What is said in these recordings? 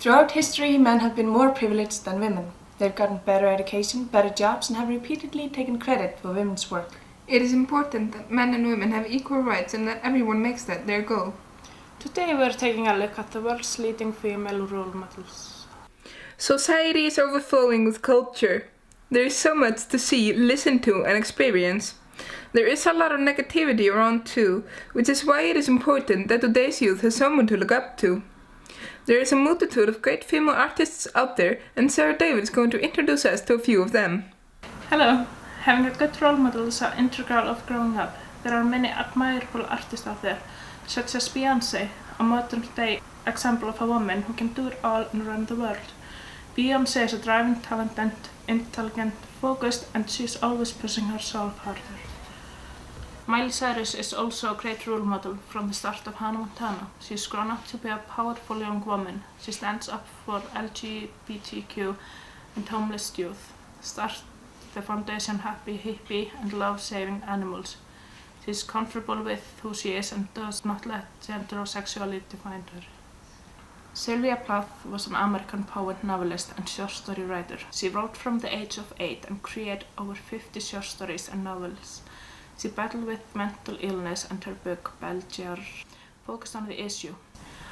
Throughout history, men have been more privileged than women. They've gotten better education, better jobs, and have repeatedly taken credit for women's work. It is important that men and women have equal rights and that everyone makes that their goal. Today we're taking a look at the world's leading female role models. Society is overflowing with culture. There is so much to see, listen to, and experience. There is a lot of negativity around too, which is why it is important that today's youth has someone to look up to. There is a multitude of great female artists out there, and Sarah David is going to introduce us to a few of them. Hello! Having a good role model is an integral of growing up. There are many admirable artists out there, such as Beyoncé, a modern-day example of a woman who can do it all and run the world. Beyoncé is a driving talent and intelligent, focused, and she's always pushing herself harder. Miley Cyrus is also a great role model from the start of Hannah Montana. She's grown up to be a powerful young woman. She stands up for LGBTQ and homeless youth, starts the foundation Happy Hippie and loves saving animals. She's comfortable with who she is and does not let gender or sexuality define her. Sylvia Plath was an American poet, novelist, and short story writer. She wrote from the age of 8 and created over 50 short stories and novels. She battled with mental illness and her book, Belgier, focused on the issue.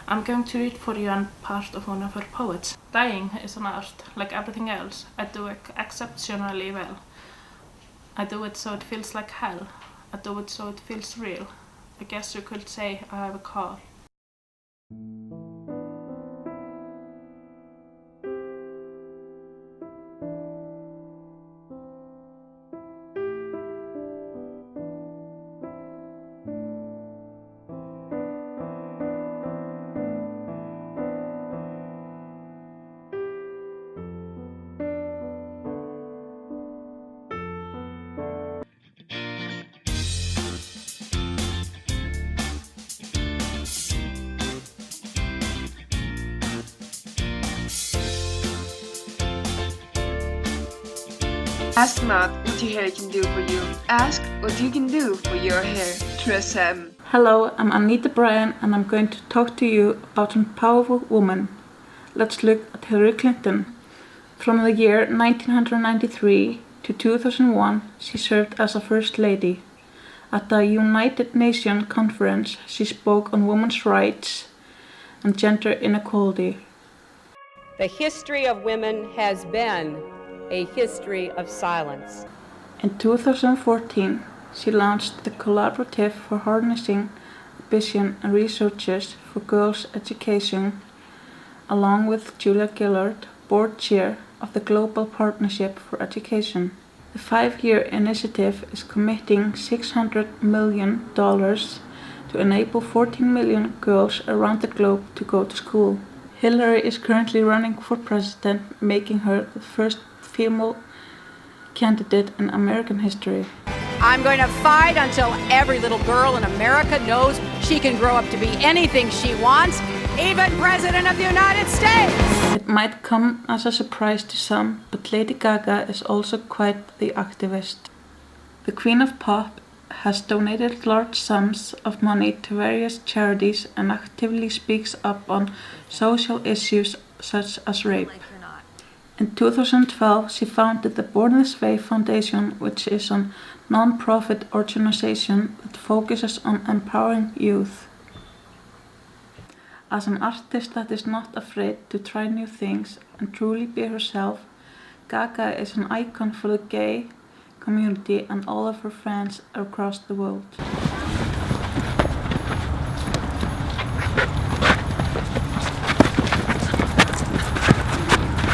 I'm going to read for you a part of one of her poets. Dying is an art, like everything else. I do it exceptionally well. I do it so it feels like hell. I do it so it feels real. I guess you could say I have a call. Ask not what your hair can do for you. Ask what you can do for your hair. Trust him. Hello, I'm Anita Bryan and I'm going to talk to you about a powerful woman. Let's look at Hillary Clinton. From the year 1993 to 2001, she served as a First Lady. At the United Nations Conference, she spoke on women's rights and gender inequality. The history of women has been a history of silence. In 2014, she launched the Collaborative for Harnessing Ambition and Resources for Girls' Education, along with Julia Gillard, board chair of the Global Partnership for Education. The 5-year initiative is committing $600 million to enable 14 million girls around the globe to go to school. Hillary is currently running for president, making her the first female candidate in American history. I'm going to fight until every little girl in America knows she can grow up to be anything she wants, even President of the United States. It might come as a surprise to some, but Lady Gaga is also quite the activist. The Queen of Pop has donated large sums of money to various charities and actively speaks up on social issues such as rape. In 2012, she founded the Born This Way Foundation, which is a non-profit organization that focuses on empowering youth. As an artist that is not afraid to try new things and truly be herself, Gaga is an icon for the gay community and all of her fans across the world.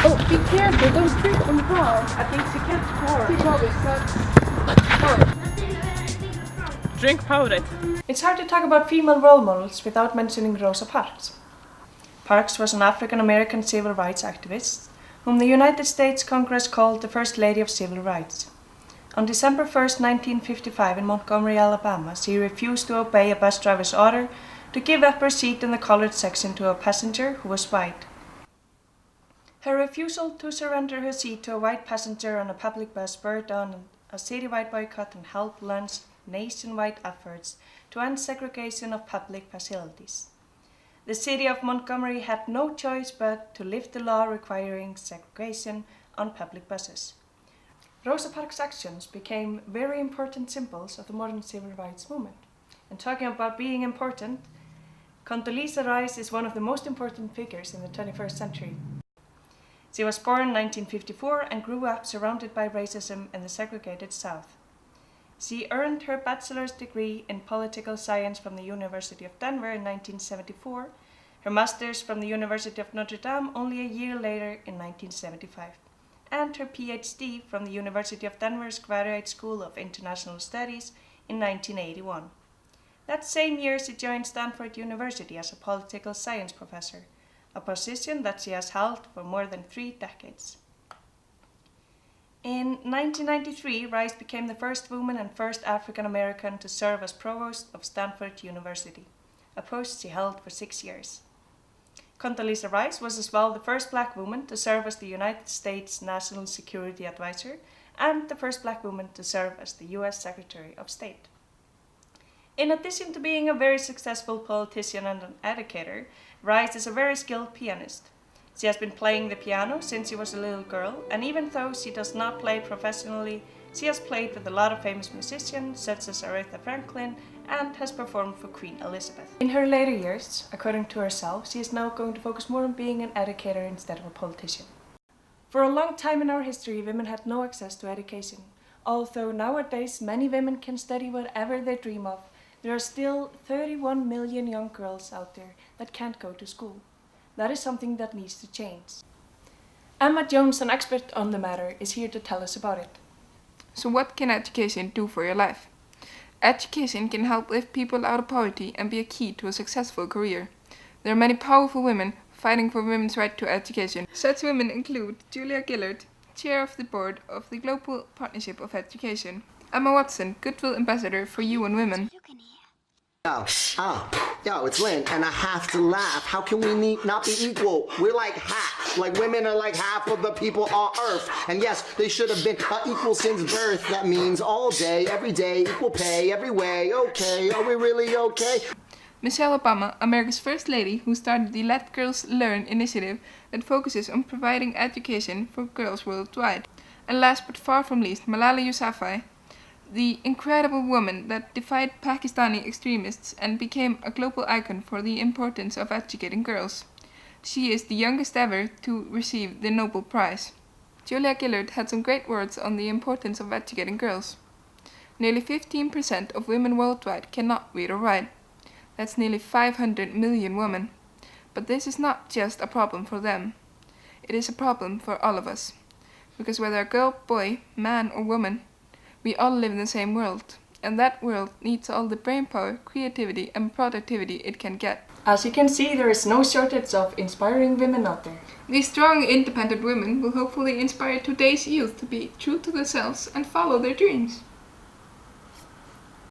Oh, be careful, don't trip on the car. I think she can't pour. She probably sucks. Drink Powerade. It's hard to talk about female role models without mentioning Rosa Parks. Parks was an African-American civil rights activist whom the United States Congress called the First Lady of Civil Rights. On December 1, 1955, in Montgomery, Alabama, she refused to obey a bus driver's order to give up her seat in the colored section to a passenger who was white. Her refusal to surrender her seat to a white passenger on a public bus spurred on a citywide boycott and helped launch nationwide efforts to end segregation of public facilities. the city of Montgomery had no choice but to lift the law requiring segregation on public buses. Rosa Parks' actions became very important symbols of the modern civil rights movement. And talking about being important, Condoleezza Rice is one of the most important figures in the 21st century. She was born in 1954 and grew up surrounded by racism in the segregated South. She earned her bachelor's degree in political science from the University of Denver in 1974, her master's from the University of Notre Dame only a year later in 1975, and her PhD from the University of Denver's Graduate School of International Studies in 1981. That same year she joined Stanford University as a political science professor, a position that she has held for more than 3 decades. In 1993, Rice became the first woman and first African American to serve as provost of Stanford University, a post she held for 6 years. Condoleezza Rice was as well the first black woman to serve as the United States National Security Advisor and the first black woman to serve as the U.S. Secretary of State. In addition to being a very successful politician and an educator, Rice is a very skilled pianist. She has been playing the piano since she was a little girl, and even though she does not play professionally, she has played with a lot of famous musicians such as Aretha Franklin and has performed for Queen Elizabeth. In her later years, according to herself, she is now going to focus more on being an educator instead of a politician. For a long time in our history, women had no access to education. Although nowadays many women can study whatever they dream of, there are still 31 million young girls out there that can't go to school. That is something that needs to change. Emma Jones, an expert on the matter, is here to tell us about it. So what can education do for your life? Education can help lift people out of poverty and be a key to a successful career. There are many powerful women fighting for women's right to education. Such women include Julia Gillard, Chair of the Board of the Global Partnership of Education; Emma Watson, Goodwill Ambassador for UN Women; Yo, it's Lynn, and I have to laugh. How can we not be equal? We're like half. Like, women are like half of the people on Earth. And yes, they should have been equal since birth. That means all day, every day, equal pay, every way. Okay, are we really okay? Michelle Obama, America's First Lady, who started the Let Girls Learn initiative that focuses on providing education for girls worldwide. And last but far from least, Malala Yousafzai, the incredible woman that defied Pakistani extremists and became a global icon for the importance of educating girls. She is the youngest ever to receive the Nobel Prize. Julia Gillard had some great words on the importance of educating girls. Nearly 15% of women worldwide cannot read or write. That's nearly 500 million women. But this is not just a problem for them. It is a problem for all of us. Because whether a girl, boy, man or woman, we all live in the same world, and that world needs all the brainpower, creativity and productivity it can get. As you can see, there is no shortage of inspiring women out there. These strong, independent women will hopefully inspire today's youth to be true to themselves and follow their dreams.